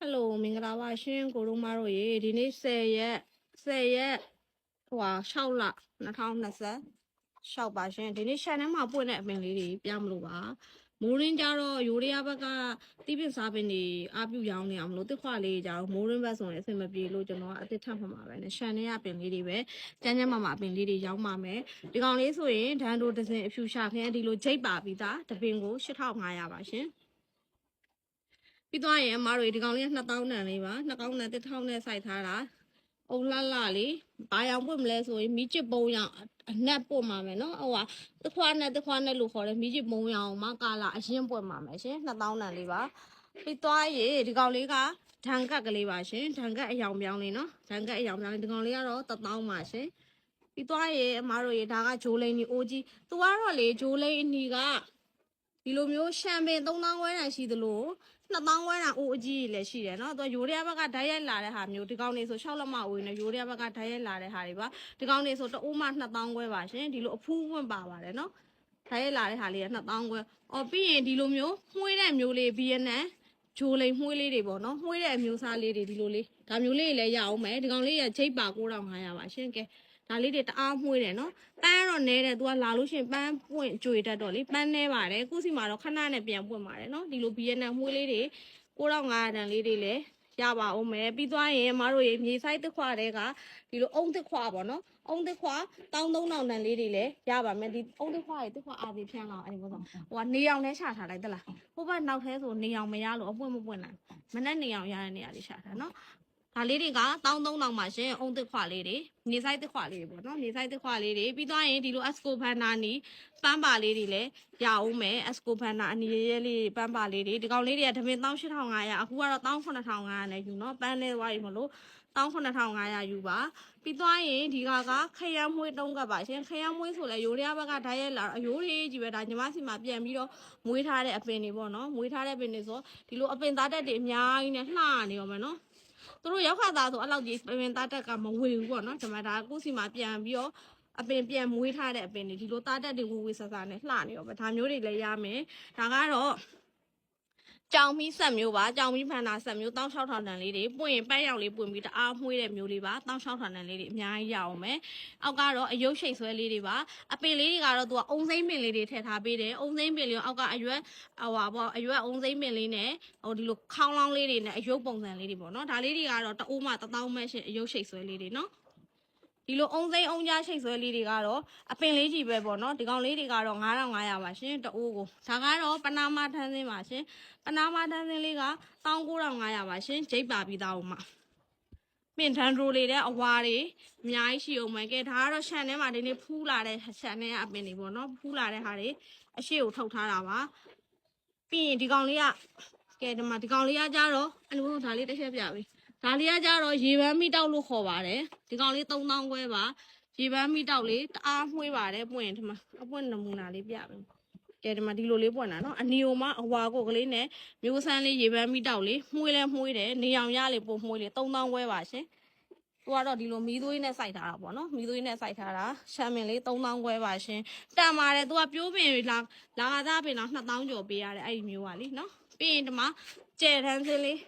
Hello မင်္ဂလာပါရှင်ကိုတို့မတို့ရေဒီနေ့10ရက်ဟို6လ2026ပါရှင်ဒီနေ့ channel မှာပွင့်တဲ့အပင်လေးတွေပြမလို့ပါမိုးရင်းကြတော့ယူရီးယားဘက်ကတိပင်စားပင်တွေအပြုရောင်းနေအောင်မလို့တစ်ခွလေးကြတော့မိုးရင်းဘက်ဆိုရင်အဆင်မပြေလို့ကျွန်တော်ကအစ်ထပ်မှာပဲနဲ့ channel ရပင်လေးတွေပဲကျန်းမှာအပင်လေးတွေရောင်းပါမယ်ဒီကောင်လေးဆိုရင်ဒန်တိုဒဇင်အဖြူရှာခင်းဒီလိုဂျိတ်ပါပြီးသားတပင်ကို8500ပါရှင်ပြီးသွားရင်အမတို့ဒီကောင်လေး2000တန်လေးပါ2000တန်1000နဲ့စိုက်ထားတာအုံလှလှလေးဘာရောင်ပွင့်မလဲဆိုရင်မိချစ်ပုံးရောင်အနက်ပွင့်မှာမယ်နော်ဟိုကတစ်ခွားနဲ့လို့ခေါ်တယ်မိချစ်ပုံးရောင်မှာကာလာအရင်ပွင့်မှာမယ်ရှင်2000တန်လေးပါပြီးသွားရင်ဒီကောင်လေးကဒန်ကတ်ကလေးပါရှင်ဒန်ကတ်အယောင်ပြောင်းလေးနော်ဒန်ကတ်အယောင်ပြောင်းလေးဒီကောင်လေးကတော့1000ပါရှင်ပြီးသွားရင်အမတို့ရေဒါကဂျိုးလိန်ကြီးအိုးကြီးသူကတော့လေဂျိုးလိန်အနီကဒီလိုမျိုးရှမ်ပင်3000ခွဲတန်ရှိသလို2000ခွဲတန်အိုးအကြီးကြီးလည်းရှိတယ်နော်သူယူရီးယားဘက်ကဓာတ်ရိုက်လာတဲ့ဟာမျိုးဒီကောင်နေဆို6လက်မအိုးနဲ့ယူရီးယားဘက်ကဓာတ်ရိုက်လာတဲ့ဟာတွေပါဒီကောင်နေဆိုတအိုးမှ2000ခွဲပါရှင်ဒီလိုအဖူးဝင်ပါပါတယ်နော်ဓာတ်ရိုက်လာတဲ့ဟာလေးက2000ခွဲပြီးရင်ဒီလိုမျိုးမှွေးတဲ့မျိုးလေးဗီယက်နမ်ဂျိုးလိန်မှွေးလေးတွေပေါ့နော်မှွေးတဲ့အမျိုးစားလေးတွေဒီလိုလေးဒါမျိုးလေးတွေလည်းရအောင်မယ်ဒီကောင်လေးကဂျိတ်ပါ9500ပါရှင်ကဲဒါလေးတွေတအားမှွေးတယ်နော်ပန်းတော့နဲတယ်သူကလာလို့ရှိရင်ပန်းပွင့်ကြွေတတ်တော့လေပန်းနဲပါတယ်ခုစီမှာတော့ခဏနဲ့ပြန်ပွင့်ပါတယ်နော်ဒီလိုဗီယက်နမ်မှွေးလေးတွေ9500တန်လေးတွေလည်းရပါအောင်မယ်ပြီးသွားရင်မတို့ရေမြေဆိုင်တစ်ခွာတဲ့ကဒီလိုအုံတစ်ခွာပေါ့နော်အုံတစ်ခွာ13000တန်လေးတွေလည်းရပါမယ်ဒီအုံတစ်ခွာရေတစ်ခွာအာဒီဖြန်းလောက်အဲ့ဒီပေါ့ဆိုဟိုကနေအောင်နဲ့ရှာထားလိုက်တလားဟိုဘက်နောက်ထဲဆိုနေအောင်မရလို့အပွင့်မပွင့်နိုင်မနဲ့နေအောင်ရတဲ့နေရာလေးရှာထားနော်ဒါလေးတွေက13000ပါရှင်အုံတစ်ခွာလေးတွေနေဆိုင်တစ်ခွာလေးတွေပေါ့နော်နေဆိုင်တစ်ခွာလေးတွေပြီးသွားရင်ဒီလို Esco Panda နီပန်းပါလေးတွေလည်းရအောင်မယ် Esco Panda အနီရဲလေးပန်းပါလေးတွေဒီကောင်လေးတွေကတပင်18500အခုကတော့19500နဲ့ယူနော်ပန်းလေးသွားပြီမလို့19500ယူပါပြီးသွားရင်ဒီကခရမ်းမွေးတုံးကပ်ပါရှင်ခရမ်းမွေးဆိုလဲယူရီးယားဘက်ကဓာတ်ရိုက်လာအယိုးလေးကြီးပဲဒါညီမစီမှာပြန်ပြီးတော့မွေးထားတဲ့အပင်တွေပေါ့နော်မွေးထားတဲ့ပင်တွေဆိုဒီလိုအပင်သားတက်တွေအများကြီးနဲ့လှနေရောမယ်နော်သူတို့ရောက်ခါသားဆိုအဲ့လောက်ကြီးပင်သားတက်ကမဝေဘူးပေါ့နော်ဒီမှာဒါကိုစီမှာပြန်ပြီးတော့အပင်ပြန်မွေးထားတဲ့အပင်တွေဒီလိုသားတက်တွေဝေဆဆနဲ့လှနေရောပဲဒါမျိုးတွေလည်းရမယ်ဒါကတော့ကြောင်မီးဆက်မျိုးပါကြောင်မီးဖန်တာဆက်မျိုး16000တန်လေးတွေပွင့်ရင်ပန်းရောင်လေးပွင့်ပြီးတအားမှွေးတဲ့မျိုးလေးပါ16000တန်လေးတွေအများကြီးရအောင်မယ်အောက်ကတော့အယုတ်ရှိတ်ဆွဲလေးတွေပါအပင်လေးတွေကတော့သူကအုံစိမ့်ပင်လေးတွေထည့်ထားပေးတယ်အုံစိမ့်ပင်လေးအောက်ကအရွက်အရွက်အုံစိမ့်ပင်လေးနဲ့ဒီလိုခေါင်းလောင်းလေးတွေနဲ့အယုတ်ပုံစံလေးတွေပေါ့နော်ဒါလေးတွေကတော့တအိုးမှ1000မှရှင်အယုတ်ရှိတ်ဆွဲလေးတွေနော်ဒီလိုအုံစိမ့်အုံကြားရှိတ်ဆွဲလေးတွေကတော့အပင်လေးကြီးပဲပေါ့နော်ဒီကောင်လေးတွေကတော့9500ပါရှင်တအိုးကိုဒါကတော့ပနာမထန်းစင်းပါရှင်ပနာမထန်းစင်းလေးက19500ပါရှင်ဂျိတ်ပါပြီးသားဦးမှာပင်ထန်ရိုလေးတဲ့အဝါတွေအများကြီးရှိအောင်မယ်ကဲဒါကတော့ရှန်ထဲမှာဒီနေ့ဖူးလာတဲ့ရှန်ထဲကအပင်တွေပေါ့နော်ဖူးလာတဲ့ဟာတွေအရှိကိုထုတ်ထားတာပါပြီးရင်ဒီကောင်လေးကကဲဒီမှာဒီကောင်လေးကကြတော့အဲ့လိုဒါလေးတစ်ချက်ပြပေးဒါလေးကကြတော့ရေပန်းမိတောက်လို့ခေါ်ပါတယ်ဒီကောင်လေး3000ခွဲပါရေပန်းမိတောက်လေးတအားမှွေးပါတယ်ပွင့်ဒီမှာအပွင့်နမူနာလေးပြပေးကဲဒီမှာဒီလိုလေးပွင့်တာနော်အနီယိုမအဝါကိုကလေးနဲ့မျိုးဆန်းလေးရေပန်းမိတောက်လေးမှွေးလဲမှွေးတယ်နေအောင်ရလေးပို့မှွေးလေး3000ခွဲပါရှင်သူကတော့ဒီလိုမီးသွေးနဲ့စိုက်ထားတာပေါ့နော်မီးသွေးနဲ့စိုက်ထားတာရှမ်းမင်လေး3000ခွဲပါရှင်တန်ပါတယ်သူကပြိုးပင်လာကားသားပင်တော့2000ကျော်ပေးရတယ်အဲ့ဒီမျိုးပါလीနော်ပြီးရင်ဒီမှာကျဲတန်းစင်းလေး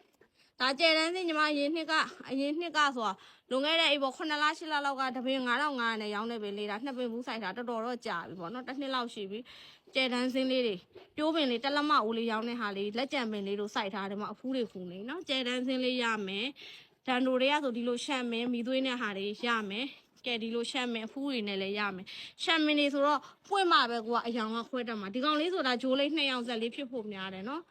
ဒါကျဲတန်းစင်းညီမအရင်နှစ်ကဆိုတာလွန်ခဲ့တဲ့အဲ့ပေါ်9လ10လလောက်ကတပင်9500နဲ့ရောင်းနေပြီလေဒါနှစ်ပင်ဘူးစိုက်တာတော်တော့ကြာပြီပေါ့နော်တစ်နှစ်လောက်ရှိပြီကျဲတန်းစင်းလေးတွေပြိုးပင်လေးတက်လက်မအိုးလေးရောင်းတဲ့ဟာလေးလက်ကြံပင်လေးတို့စိုက်ထားတယ်မှာအဖူးတွေခူနေနော်ကျဲတန်းစင်းလေးရမယ်ဒန်တိုတွေကဆိုဒီလိုရှမ်းမင်းမိသွေးနဲ့ဟာတွေရမယ်ကဲဒီလိုရှမ်းမင်းအဖူးတွေနဲ့လည်းရမယ်ရှမ်းမင်းတွေဆိုတော့ပွင့်မှပဲကိုကအယောင်ကခွဲတတ်မှာဒီကောင်လေးဆိုတာဂျိုးလေး2ယောက်ဆက်လေးဖြစ်ဖို့များတယ်နော်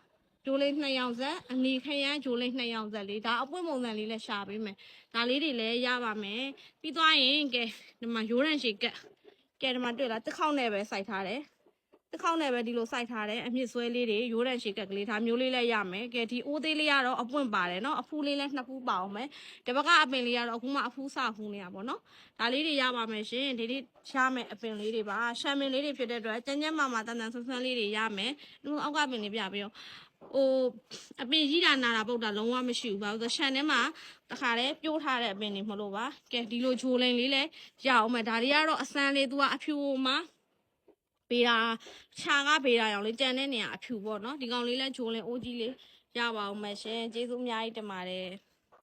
ဂျိုးလေး2ယောက်ဆက်အနီခရမ်းဂျိုးလေး2ယောက်ဆက်လေးဒါအပွင့်ပုံစံလေးလည်းရှာပေးမယ်ဒါလေးတွေလည်းရပါမယ်ပြီးသွားရင်ကဲဒီမှာရိုးရန်ရှေကက်ကဲဒီမှာတွေ့လားတစ်ခေါက်နဲ့ပဲစိုက်ထားတယ်တစ်ခေါက်နဲ့ပဲဒီလိုစိုက်ထားတယ်အမြင့်ဆွဲလေးတွေရိုးရန်ရှေကက်ကလေးဒါမျိုးလေးလည်းရမယ်ကဲဒီအိုးသေးလေးကတော့အပွင့်ပါတယ်နော်အဖူးလေးလည်း2ဖူးပါအောင်မယ်ဒီဘက်ကအပင်လေးကတော့အခုမှအဖူးစဖူးနေတာပေါ့နော်ဒါလေးတွေရပါမယ်ရှင်ဒီနေ့ရှားမယ်အပင်လေးတွေပါရှမ်းပင်လေးတွေဖြစ်တဲ့အတွက်ကျန်းကျန်းမာမာတန်တန်ဆွမ်းဆွမ်းလေးတွေရမယ်ဒီအောက်ကပင်လေးပြပြီးတော့အပင်ကြီးတာနာတာပုတ်တာလုံးဝမရှိဘူးဘာလို့ရှန်ထဲမှာတခါတည်းပြိုးထားတဲ့အပင်တွေမလို့ပါကဲဒီလိုဂျိုးလိန်လေးလည်းရအောင်မယ်ဒါတွေကတော့အစမ်းလေးသူကအဖြူမှာဘေးတာခြာကဘေးတာရောင်လေးကြံတဲ့နေရာအဖြူပေါ့နော်ဒီကောင်လေးလည်းဂျိုးလိန်အိုးကြီးလေးရ ရပါအောင်မရှင်ကျေးဇူးအများကြီးတင်ပါတယ်